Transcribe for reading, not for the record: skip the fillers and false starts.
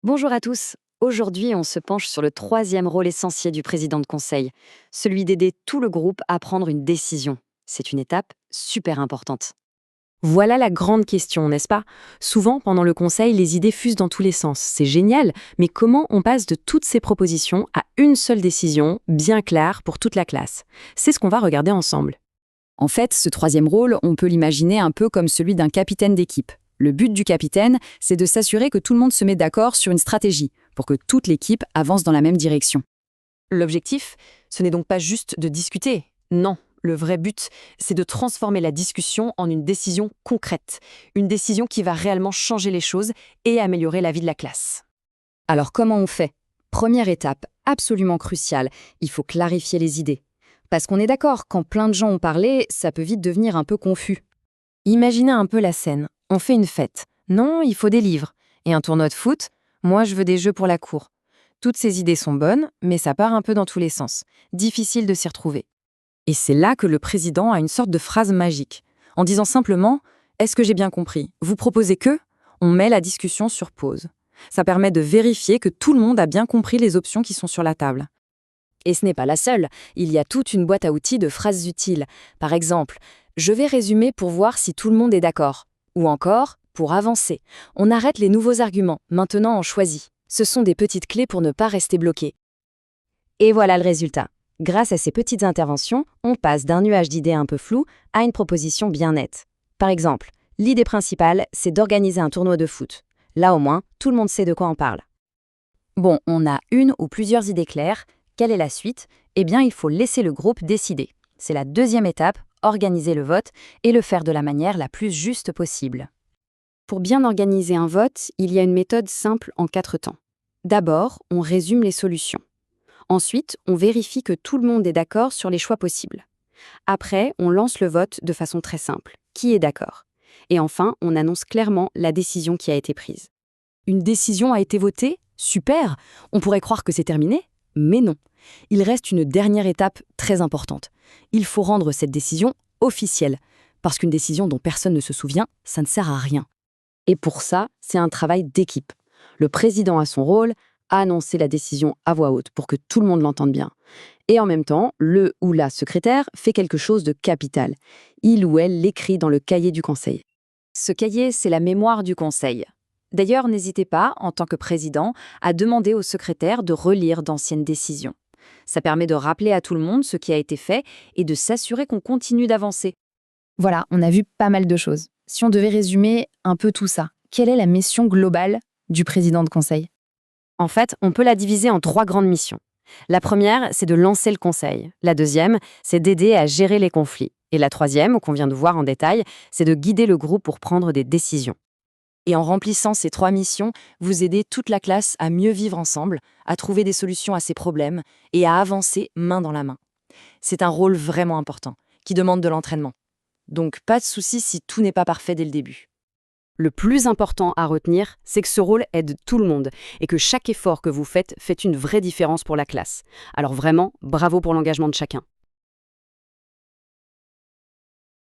Bonjour à tous. Aujourd'hui, on se penche sur le troisième rôle essentiel du président de conseil, celui d'aider tout le groupe à prendre une décision. C'est une étape super importante. Voilà la grande question, n'est-ce pas? Souvent, pendant le conseil, les idées fusent dans tous les sens. C'est génial, mais comment on passe de toutes ces propositions à une seule décision, bien claire pour toute la classe? C'est ce qu'on va regarder ensemble. En fait, ce troisième rôle, on peut l'imaginer un peu comme celui d'un capitaine d'équipe. Le but du capitaine, c'est de s'assurer que tout le monde se met d'accord sur une stratégie, pour que toute l'équipe avance dans la même direction. L'objectif, ce n'est donc pas juste de discuter. Non, le vrai but, c'est de transformer la discussion en une décision concrète. Une décision qui va réellement changer les choses et améliorer la vie de la classe. Alors comment on fait? Première étape, absolument cruciale, il faut clarifier les idées. Parce qu'on est d'accord, quand plein de gens ont parlé, ça peut vite devenir un peu confus. Imaginez un peu la scène. On fait une fête. Non, il faut des livres. Et un tournoi de foot. Moi, je veux des jeux pour la cour. Toutes ces idées sont bonnes, mais ça part un peu dans tous les sens. Difficile de s'y retrouver. Et c'est là que le président a une sorte de phrase magique. En disant simplement « Est-ce que j'ai bien compris? Vous proposez que ?» On met la discussion sur pause. Ça permet de vérifier que tout le monde a bien compris les options qui sont sur la table. Et ce n'est pas la seule, il y a toute une boîte à outils de phrases utiles. Par exemple, je vais résumer pour voir si tout le monde est d'accord. Ou encore, pour avancer, on arrête les nouveaux arguments, maintenant on choisit. Ce sont des petites clés pour ne pas rester bloqué. Et voilà le résultat. Grâce à ces petites interventions, on passe d'un nuage d'idées un peu floues à une proposition bien nette. Par exemple, l'idée principale, c'est d'organiser un tournoi de foot. Là au moins, tout le monde sait de quoi on parle. Bon, on a une ou plusieurs idées claires. Quelle est la suite? Eh bien, il faut laisser le groupe décider. C'est la deuxième étape, organiser le vote et le faire de la manière la plus juste possible. Pour bien organiser un vote, il y a une méthode simple en 4 temps. D'abord, on résume les solutions. Ensuite, on vérifie que tout le monde est d'accord sur les choix possibles. Après, on lance le vote de façon très simple. Qui est d'accord? Et enfin, on annonce clairement la décision qui a été prise. Une décision a été votée? Super! On pourrait croire que c'est terminé? Mais non. Il reste une dernière étape très importante. Il faut rendre cette décision officielle. Parce qu'une décision dont personne ne se souvient, ça ne sert à rien. Et pour ça, c'est un travail d'équipe. Le président a son rôle, annoncer la décision à voix haute pour que tout le monde l'entende bien. Et en même temps, le ou la secrétaire fait quelque chose de capital. Il ou elle l'écrit dans le cahier du conseil. Ce cahier, c'est la mémoire du conseil. D'ailleurs, n'hésitez pas, en tant que président, à demander au secrétaire de relire d'anciennes décisions. Ça permet de rappeler à tout le monde ce qui a été fait et de s'assurer qu'on continue d'avancer. Voilà, on a vu pas mal de choses. Si on devait résumer un peu tout ça, quelle est la mission globale du président de conseil? En fait, on peut la diviser en 3 grandes missions. La première, c'est de lancer le conseil. La deuxième, c'est d'aider à gérer les conflits. Et la troisième, qu'on vient de voir en détail, c'est de guider le groupe pour prendre des décisions. Et en remplissant ces 3 missions, vous aidez toute la classe à mieux vivre ensemble, à trouver des solutions à ses problèmes et à avancer main dans la main. C'est un rôle vraiment important, qui demande de l'entraînement. Donc pas de souci si tout n'est pas parfait dès le début. Le plus important à retenir, c'est que ce rôle aide tout le monde et que chaque effort que vous faites fait une vraie différence pour la classe. Alors vraiment, bravo pour l'engagement de chacun.